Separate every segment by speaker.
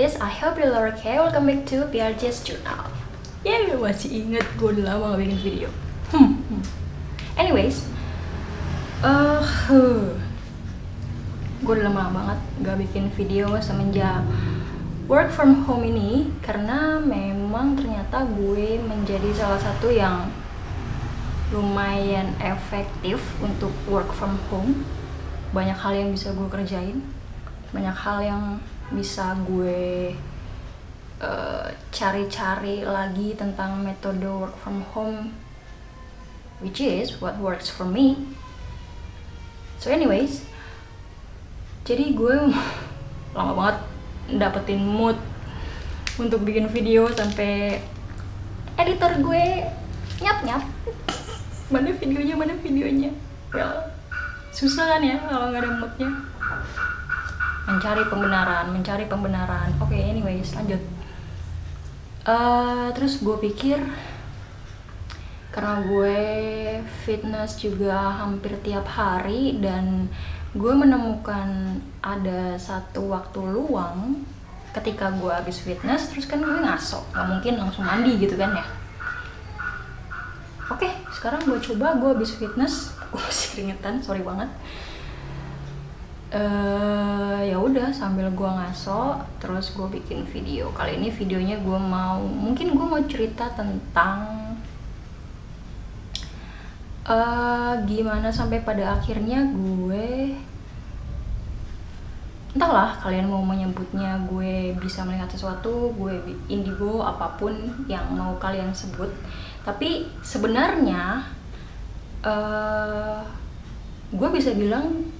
Speaker 1: PRJs, I hope you're all okay. Welcome back to PRJs Journal. Ya, masih inget gue udah lama gak bikin video. Anyways, gue udah lama banget gak bikin video semenjak work from home ini, karena memang ternyata gue menjadi salah satu yang lumayan efektif untuk work from home. Banyak hal yang bisa gue kerjain, banyak hal yang bisa gue cari-cari lagi tentang metode work from home, which is what works for me. So anyways, jadi gue lama banget dapetin mood untuk bikin video sampai editor gue nyap-nyap mana videonya. Well, susah kan ya kalau nggak ada moodnya, mencari pembenaran. Oke, anyways, lanjut. Terus gue pikir, karena gue fitness juga hampir tiap hari dan gue menemukan ada satu waktu luang ketika gue habis fitness, terus kan gue ngaso, gak mungkin langsung mandi gitu kan ya. Oke, sekarang gue coba, gue habis fitness, gue masih keringetan, sorry banget. Ya udah, sambil gue ngaso terus gue bikin video. Kali ini videonya mungkin gue mau cerita tentang gimana sampai pada akhirnya gue, entahlah kalian mau menyebutnya gue bisa melihat sesuatu, gue indigo, apapun yang mau kalian sebut. Tapi sebenarnya gue bisa bilang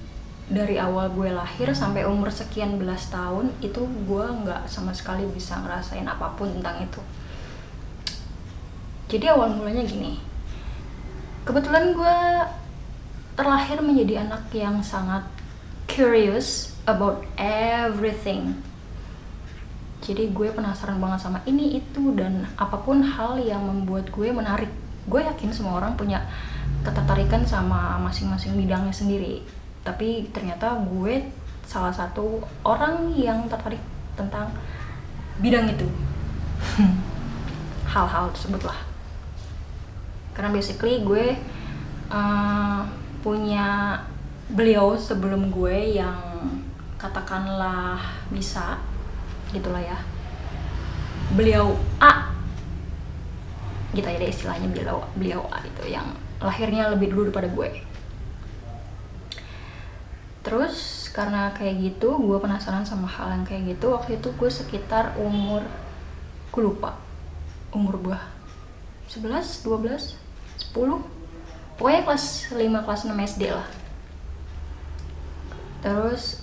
Speaker 1: dari awal gue lahir sampai umur sekian belas tahun itu gue nggak sama sekali bisa ngerasain apapun tentang itu. Jadi awal mulanya gini, kebetulan gue terlahir menjadi anak yang sangat curious about everything. Jadi gue penasaran banget sama ini itu dan apapun hal yang membuat gue menarik. Gue yakin semua orang punya ketertarikan sama masing-masing bidangnya sendiri, tapi ternyata gue salah satu orang yang tertarik tentang bidang itu. Hal-hal tersebut lah. Karena basically gue punya beliau sebelum gue yang katakanlah bisa gitulah ya, beliau A gitu ya deh istilahnya, beliau A itu yang lahirnya lebih dulu daripada gue. Terus karena kayak gitu gue penasaran sama hal yang kayak gitu. Waktu itu gue sekitar gue lupa umur gue 11, 12, 10, pokoknya kelas 5, kelas 6 SD lah. Terus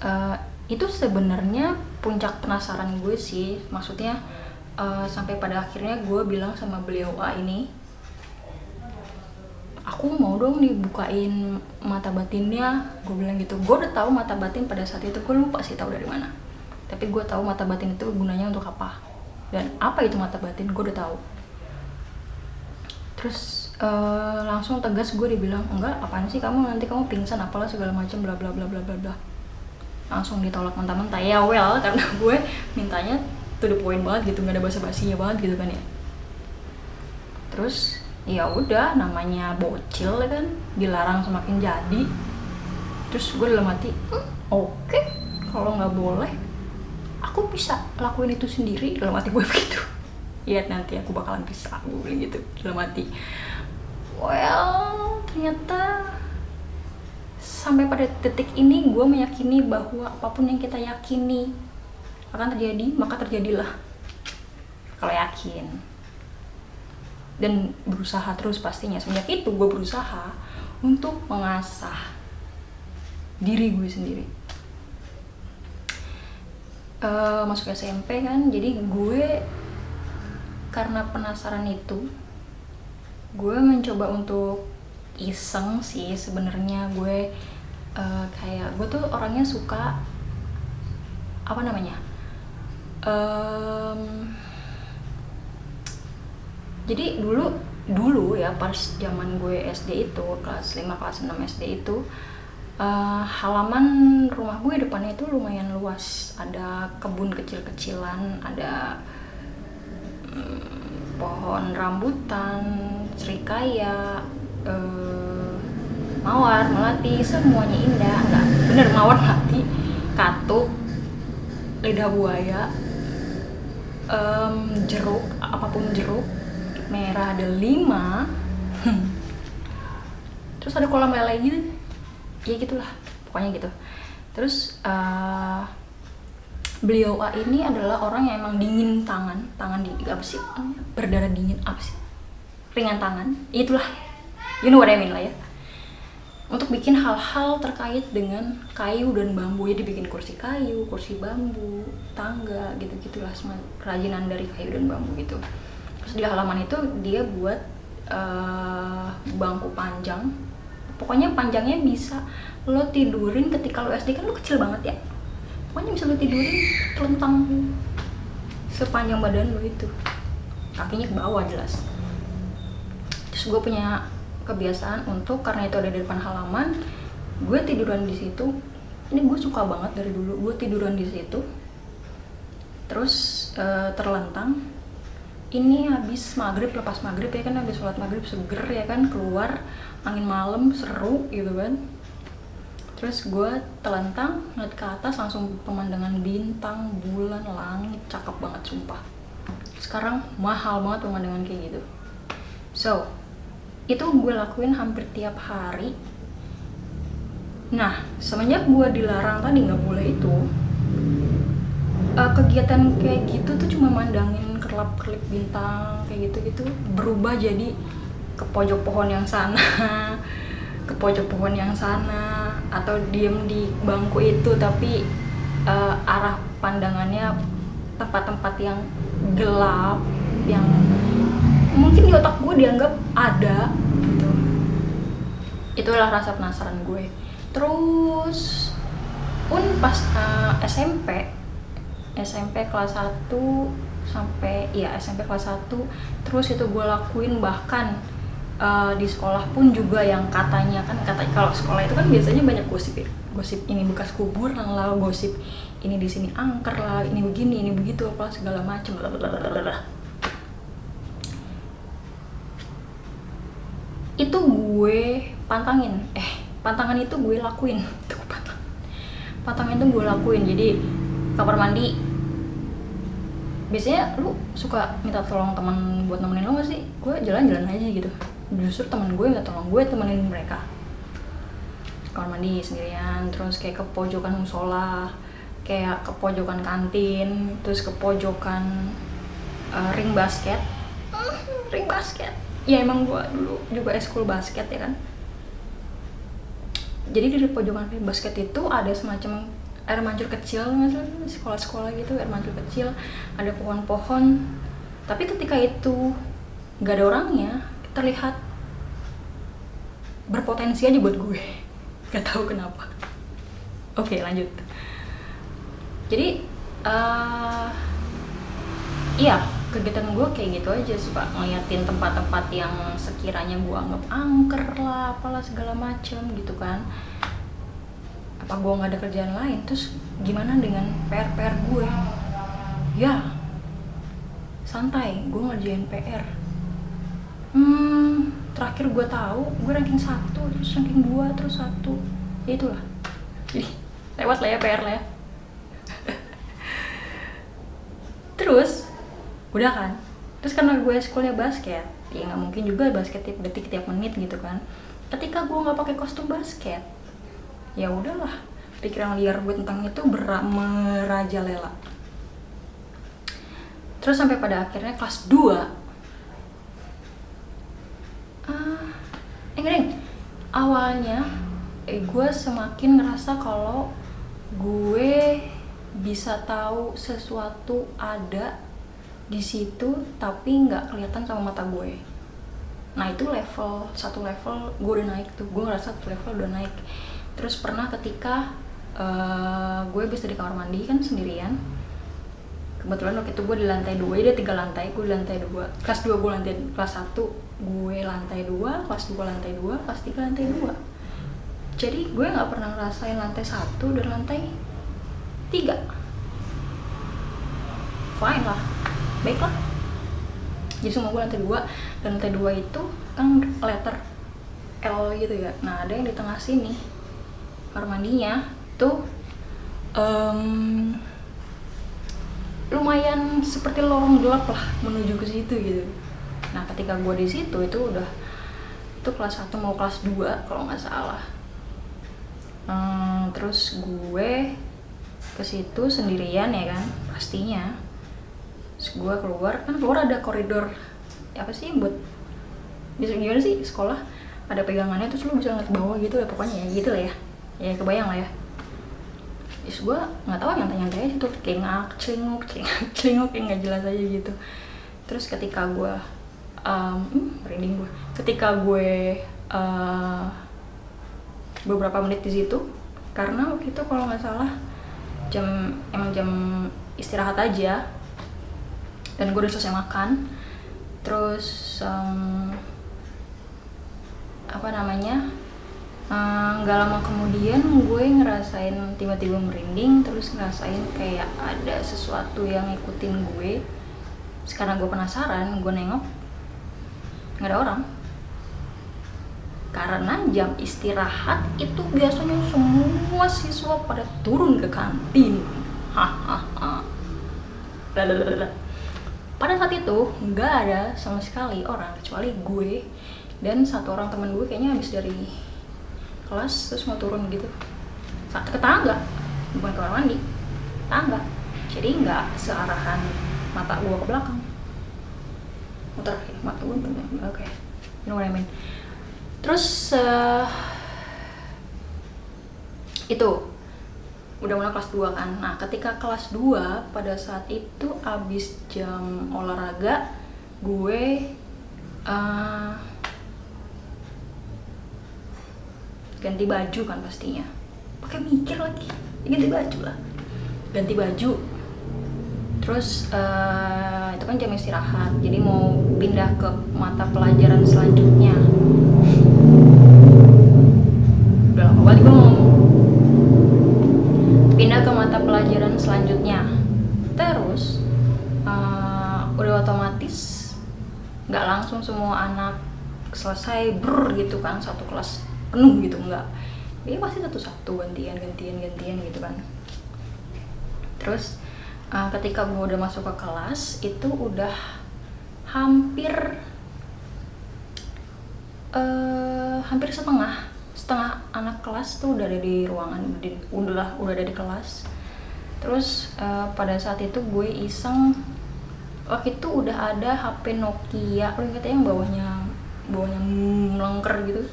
Speaker 1: itu sebenarnya puncak penasaran gue sih, maksudnya sampai pada akhirnya gue bilang sama beliau A ini, aku mau dong dibukain mata batinnya, gue bilang gitu. Gue udah tahu mata batin pada saat itu, gue lupa sih tahu dari mana, tapi gue tahu mata batin itu gunanya untuk apa dan apa itu mata batin, gue udah tahu. Terus langsung tegas gue dibilang, enggak, apaan sih kamu, nanti kamu pingsan apalah segala macam bla bla bla bla bla bla. Langsung ditolak mentah-mentah. Ya well, karena gue mintanya to the point banget gitu, nggak ada basa-basinya banget gitu kan ya. Terus ya udah, namanya bocil kan, dilarang semakin jadi. Terus gue dalam hati, oke, kalau nggak boleh aku bisa lakuin itu sendiri, dalam hati gue begitu. Lihat nanti aku bakalan bisa, gue bilang gitu dalam hati. Well, ternyata sampai pada detik ini gue meyakini bahwa apapun yang kita yakini akan terjadi, maka terjadilah kalau yakin dan berusaha terus pastinya. Semenjak itu gue berusaha untuk mengasah diri gue sendiri. Masuk SMP kan, jadi gue karena penasaran itu gue mencoba untuk iseng sih sebenarnya. Gue kayak gue tuh orangnya suka apa namanya, jadi dulu ya pas zaman gue SD itu kelas 5 kelas 6 SD itu Halaman rumah gue depannya itu lumayan luas, ada kebun kecil-kecilan, ada pohon rambutan, serikaya, mawar, melati, semuanya indah. Enggak bener, mawar, melati, katuk, lidah buaya, jeruk, apapun jeruk merah ada 5. Terus ada kolam lele gitu, ya gitulah pokoknya gitu. Terus beliau A ini adalah orang yang emang dingin tangan di apa sih, berdarah dingin, apa sih, ringan tangan, itulah, you know what I mean lah ya, untuk bikin hal-hal terkait dengan kayu dan bambu. Jadi bikin kursi kayu, kursi bambu, tangga, gitu-gitulah, kerajinan dari kayu dan bambu gitu. Terus di halaman itu dia buat bangku panjang, pokoknya panjangnya bisa lo tidurin. Ketika lo SD kan lo kecil banget ya, pokoknya bisa lo tidurin telentang sepanjang badan lo itu, kakinya ke bawah jelas. Terus gue punya kebiasaan untuk, karena itu ada di depan halaman, gue tiduran di situ. Ini gue suka banget dari dulu, gue tiduran di situ terus terlentang. Ini habis maghrib, lepas maghrib ya kan, habis sholat maghrib seger ya kan, keluar angin malam seru gitu kan. Terus gue telentang, ngeliat ke atas langsung pemandangan bintang, bulan, langit, cakep banget sumpah. Sekarang mahal banget pemandangan kayak gitu. So itu gue lakuin hampir tiap hari. Nah semenjak gue dilarang tadi nggak boleh itu, kegiatan kayak gitu tuh cuma mandangin kerlap-kerlip bintang kayak gitu-gitu berubah jadi ke pojok pohon yang sana, ke pojok pohon yang sana, atau diem di bangku itu tapi arah pandangannya tempat-tempat yang gelap, yang mungkin di otak gue dianggap ada gitu. Itulah rasa penasaran gue. Terus pun pas SMP kelas 1 sampai SMP kelas 1 terus itu gue lakuin. Bahkan di sekolah pun juga, yang katanya kalau sekolah itu kan biasanya banyak gosip ya, gosip ini bekas kuburan lah, gosip ini di sini angker lah, ini begini, ini begitu, apa segala macem. Itu gue pantangan itu gue lakuin. Pantangan itu gue lakuin. Jadi kamar mandi, biasanya lu suka minta tolong teman buat nemenin lo gak sih? Gue jalan-jalan aja gitu. Justru teman gue minta tolong gue temenin mereka kamar mandi sendirian. Terus kayak ke pojokan musola, kayak ke pojokan kantin, terus ke pojokan ring basket. Ring basket ya, emang gue dulu juga eskul basket ya kan. Jadi di pojokan ring basket itu ada semacam air mancur kecil, sekolah-sekolah gitu, air mancur kecil, ada pohon-pohon. Tapi ketika itu gak ada orangnya, terlihat berpotensi aja buat gue, gak tahu kenapa. Oke, lanjut. Jadi iya, kegiatan gue kayak gitu aja, suka ngeliatin tempat-tempat yang sekiranya gue anggap angker lah, apalah segala macem gitu kan. Apa gue nggak ada kerjaan lain? Terus gimana dengan PR gue? Ya santai, gue ngerjain PR. Terakhir gue tahu gue ranking 1, terus ranking 2, terus 1. Ya itulah. Jadi lewat lah ya PR lah ya. Terus udah kan. Terus karena gue sekolahnya basket, ya nggak mungkin juga basket tiap detik tiap menit gitu kan. Ketika gue nggak pakai kostum basket, ya udahlah, pikiran liar gue tentang itu merajalela. Terus sampai pada akhirnya kelas 2 awalnya gue semakin ngerasa kalau gue bisa tahu sesuatu ada di situ tapi nggak kelihatan sama mata gue. Nah itu satu level gue udah naik tuh, gue ngerasa satu level udah naik. Terus pernah ketika gue bisa di kamar mandi kan sendirian. Kebetulan waktu itu gue di lantai 2, dia 3 lantai, gue di lantai 2. Kelas 2 gue kelas 1 gue lantai 2, kelas 2 lantai 2, kelas 3 lantai 2. Jadi gue nggak pernah ngerasain lantai 1 dan lantai 3. Fine lah, baiklah. Jadi semua gue lantai 2, dan lantai 2 itu kan letter L gitu ya. Nah ada yang di tengah sini, kamar mandinya tuh lumayan seperti lorong gelap lah menuju ke situ gitu. Nah ketika gue di situ itu kelas 1 mau kelas 2 kalau nggak salah. Terus gue ke situ sendirian ya kan pastinya. Terus gue keluar ada koridor apa sih buat bisa gimana sih sekolah, ada pegangannya terus lu bisa ngeliat bawah gitu ya, pokoknya ya gitu lah ya kebayang lah ya. Terus gue nggak tahu nyantai-nyantai aja tuh, kayak celinguk kayak nggak jelas aja gitu. Terus ketika gue merinding gue ketika gue beberapa menit di situ, karena waktu itu kalau nggak salah jam istirahat aja, dan gue udah selesai makan. Terus nggak lama kemudian gue ngerasain tiba-tiba merinding, terus ngerasain kayak ada sesuatu yang ngikutin gue. Sekarang gue penasaran, gue nengok nggak ada orang. Karena jam istirahat itu biasanya semua siswa pada turun ke kantin. Hahaha. Pada saat itu nggak ada sama sekali orang kecuali gue dan satu orang teman gue, kayaknya habis dari kelas terus mau turun gitu ke tangga, bukan ke kamar mandi, tangga. Jadi nggak searahan mata gue ke belakang, muter ya, mata gue oke, you know what I mean. Terus itu udah mulai kelas 2 kan. Nah ketika kelas 2 pada saat itu abis jam olahraga, gue ganti baju kan pastinya, pakai mikir lagi, ganti baju. Terus itu kan jam istirahat, jadi mau pindah ke mata pelajaran selanjutnya. Udah lama banget gue ngomong. Pindah ke mata pelajaran selanjutnya. Terus udah otomatis nggak langsung semua anak selesai gitu kan, satu kelas penuh gitu, enggak. Jadi pasti satu-satu gantian gitu kan. Terus ketika gue udah masuk ke kelas itu udah hampir setengah anak kelas tuh udah ada di ruangan, udah ada di kelas. Terus pada saat itu gue iseng, waktu itu udah ada HP Nokia, lo inget yang bawahnya melengker gitu,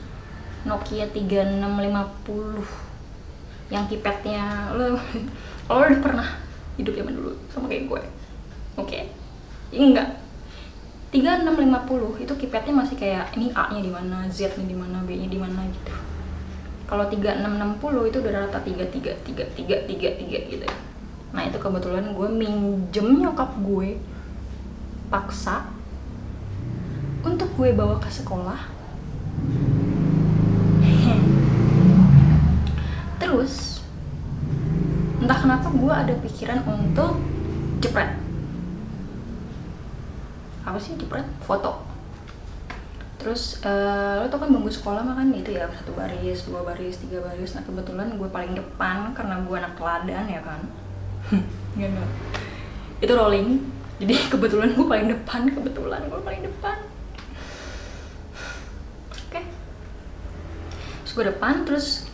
Speaker 1: Nokia 3650 yang keypadnya lo udah pernah hidup zaman dulu sama kayak gue, oke? Enggak, 3650 itu keypadnya masih kayak ini A-nya di mana, Z-nya di mana, B-nya di mana gitu. Kalau 3660 itu udah rata 33 gitu. Nah itu kebetulan gue minjem nyokap gue, paksa untuk gue bawa ke sekolah. Terus entah kenapa gue ada pikiran untuk jepret. Apa sih jepret? Foto. Terus lo tau kan bangku sekolah mah kan itu ya, 1 baris, 2 baris, 3 baris. Nah kebetulan gue paling depan karena gue anak teladan ya kan. Enggak. Itu rolling. Jadi kebetulan gue paling depan. Oke. Terus gue depan, terus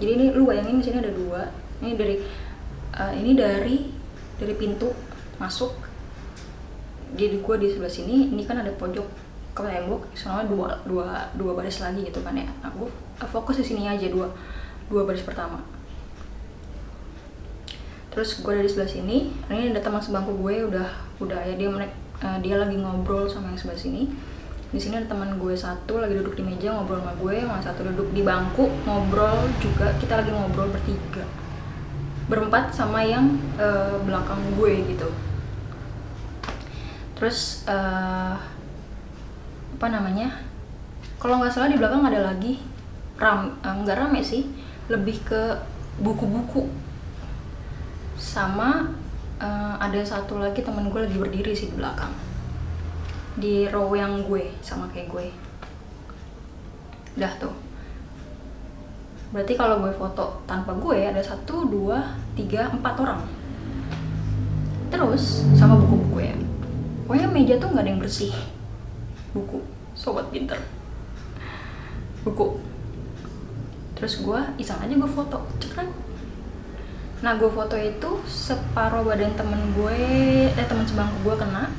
Speaker 1: jadi ini lu bayangin di sini ada 2. Ini dari pintu masuk. Jadi gue di sebelah sini, ini kan ada pojok ke tembok, soalnya dua baris lagi gitu kan ya. Nah, gue fokus di sini aja, dua baris pertama. Terus gue dari sebelah sini, ini ada teman sebangku gue udah ya, dia lagi ngobrol sama yang sebelah sini. Di sini ada teman gue satu lagi duduk di meja ngobrol sama gue, yang satu duduk di bangku ngobrol juga. Kita lagi ngobrol berempat sama yang belakang gue gitu. Terus kalau nggak salah di belakang ada lagi nggak rame sih, lebih ke buku-buku. Sama ada satu lagi teman gue lagi berdiri sih di belakang, di row yang gue sama kayak gue. Udah tuh, berarti kalau gue foto tanpa gue ada 1, 2, 3, 4 orang. Terus sama buku-buku ya, pokoknya meja tuh nggak ada yang bersih. Buku, sobat pinter, buku. Terus gue iseng aja gue foto, cekrek. Nah gue foto itu separuh badan temen sebangku gue kena,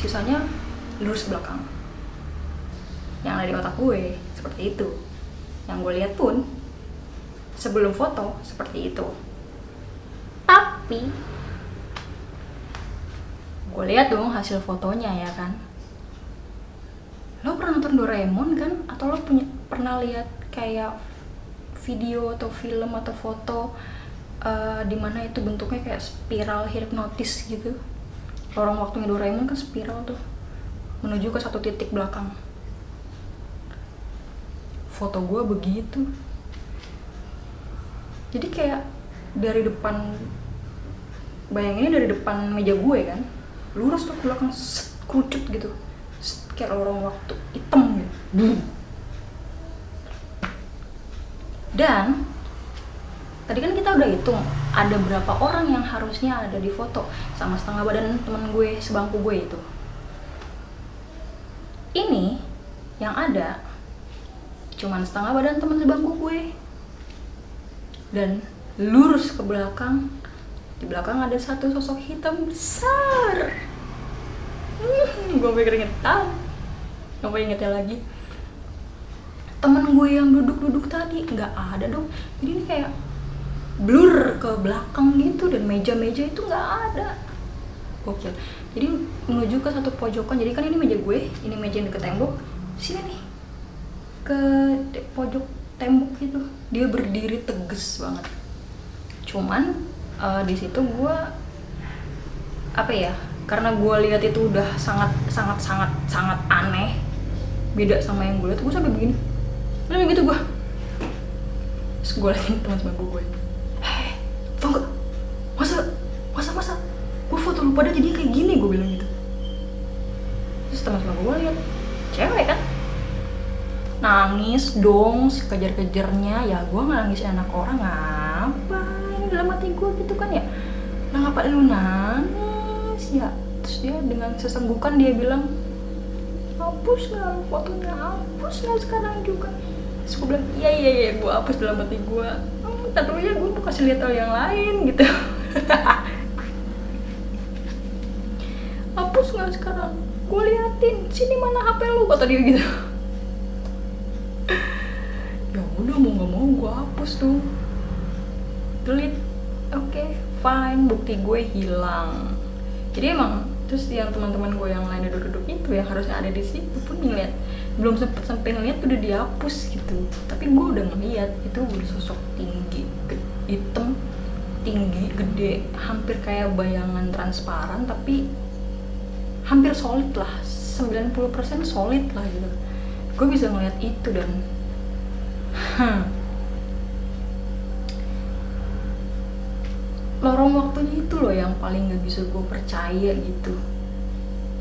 Speaker 1: sisanya lurus ke belakang. Yang ada di otak gue seperti itu. Yang gue lihat pun sebelum foto seperti itu. Tapi gue lihat dong hasil fotonya ya kan. Lo pernah nonton Doraemon kan? Atau lo pernah lihat kayak video atau film atau foto dimana itu bentuknya kayak spiral hipnotis gitu. Lorong waktunya Doraemon kan spiral tuh, menuju ke satu titik belakang. Foto gue begitu. Jadi kayak dari depan, bayanginnya dari depan meja gue kan, lurus tuh ke belakang, kerucut gitu, kayak lorong waktu hitam gitu. Dan tadi kan kita udah hitung ada berapa orang yang harusnya ada di foto sama setengah badan teman gue sebangku gue itu. Ini yang ada cuman setengah badan teman sebangku gue, dan lurus ke belakang. Di belakang ada satu sosok hitam besar. Gue sampai keringetan, sampai ingetnya lagi. Temen gue yang duduk-duduk tadi nggak ada dong. Jadi ini kayak blur ke belakang gitu, dan meja-meja itu nggak ada. Gokil. Jadi menuju ke satu pojokan. Jadi kan ini meja gue, ini meja yang deket tembok. Sini nih, ke pojok tembok gitu. Dia berdiri tegas banget. Cuman di situ gue karena gue lihat itu udah sangat aneh, beda sama yang gue lihat. Gue sampai begini, sampai gitu gue. Terus gue liatin teman sebangku gue, tau gak, masa gue foto lu pada jadi kayak gini, gue bilang gitu. Terus teman sebangku gue lihat, cewek kan, nangis dong sekejar-kejarnya. Ya gue nggak nangisin anak orang, ngapain dalam hati gue gitu kan ya. Nah ngapa lu nangis ya? Terus dia dengan sesenggukan dia bilang, hapus nggak fotonya, hapus nggak sekarang juga. Terus gue bilang iya gue hapus dalam hati gue. Ntar dulu ya, gue mau kasih lihat hal yang lain gitu. Hapus nggak sekarang, gue liatin, sini mana HP lu, kata dia gitu. Ya udah, mau nggak mau gue hapus tuh, delete. Oke, fine, bukti gue hilang. Jadi emang terus yang teman-teman gue yang lain duduk-duduk itu yang harusnya ada di situ pun ngeliat, belum sempet sampai ngeliat udah dihapus gitu. Tapi gue udah ngeliat itu sosok tinggi, hitam, tinggi, gede, hampir kayak bayangan transparan, tapi hampir solid lah, 90% solid lah gitu. Gue bisa ngeliat itu dan lorong waktunya itu loh yang paling gak bisa gue percaya gitu.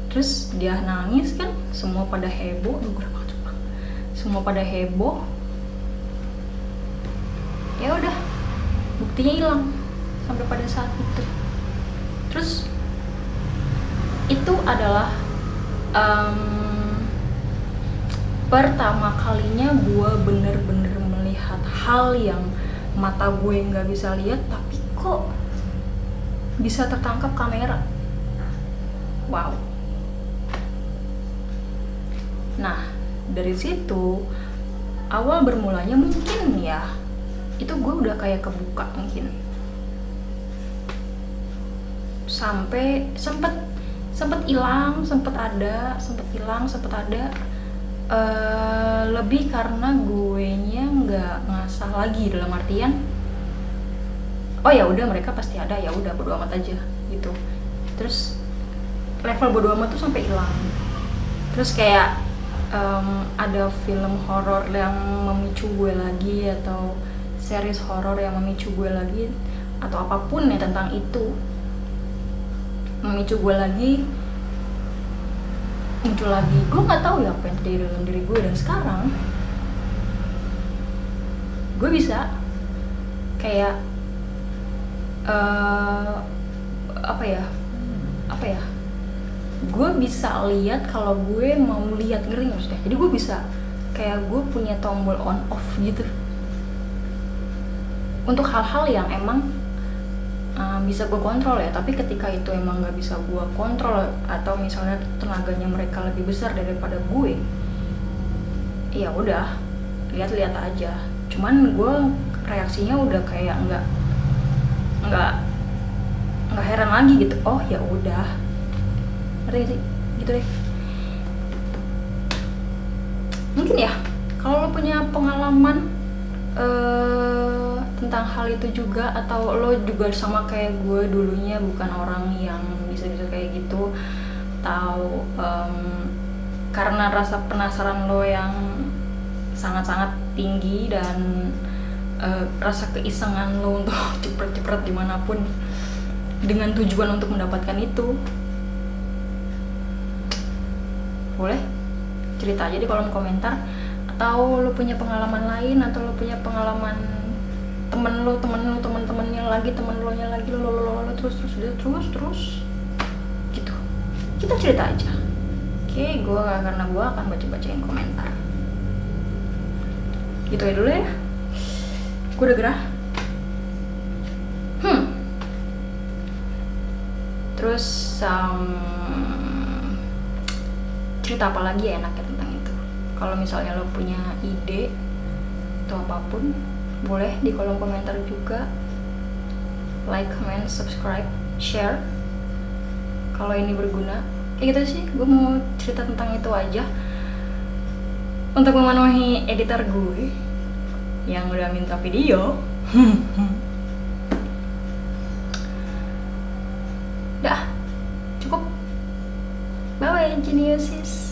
Speaker 1: Terus dia nangis kan, semua pada heboh. Semua pada heboh. Ya udah, buktinya hilang sampai pada saat itu. Terus itu adalah pertama kalinya gue bener-bener melihat hal yang mata gue nggak bisa lihat, tapi kok bisa tertangkap kamera. Wow. Nah dari situ awal bermulanya mungkin ya itu gue udah kayak kebuka mungkin, sampai sempet hilang, sempet hilang, sempet ada. Lebih karena gue nya nggak ngasah lagi, dalam artian oh ya udah mereka pasti ada, ya udah bodo amat aja gitu. Terus level bodo amat tuh sampai hilang. Terus kayak ada film horor yang memicu gue lagi, atau series horor yang memicu gue lagi, atau apapun ya tentang itu memicu gue lagi, muncul lagi, gue nggak tahu ya apa yang terjadi dalam diri gue. Dan sekarang gue bisa kayak apa ya, gue bisa lihat kalau gue mau lihat, ngerti nggak maksudnya? Jadi gue bisa kayak gue punya tombol on off gitu untuk hal-hal yang emang bisa gue kontrol ya. Tapi ketika itu emang nggak bisa gue kontrol, atau misalnya tenaganya mereka lebih besar daripada gue, ya udah lihat-lihat aja. Cuman gue reaksinya udah kayak nggak heran lagi gitu. Oh ya udah, ngerti sih gitu deh. Mungkin ya kalau lo punya pengalaman tentang hal itu juga, atau lo juga sama kayak gue dulunya bukan orang yang bisa-bisa kayak gitu, atau karena rasa penasaran lo yang sangat-sangat tinggi dan rasa keisengan lo untuk cepet-cepet dimanapun dengan tujuan untuk mendapatkan itu, boleh cerita aja di kolom komentar. Atau lo punya pengalaman lain, atau lo punya pengalaman temen-temennya lagi, lo terus gitu, kita cerita aja. Oke, karena gue akan bacain komentar gitu ya dulu ya. Gue udah gerah. Terus cerita apa lagi ya enaknya tentang itu? Kalau misalnya lo punya ide atau apapun, boleh di kolom komentar juga. Like, comment, subscribe, share kalau ini berguna. Kayak gitu sih, gue mau cerita tentang itu aja untuk memenuhi editor gue yang udah minta video. Dah, cukup. Bye bye, geniuses.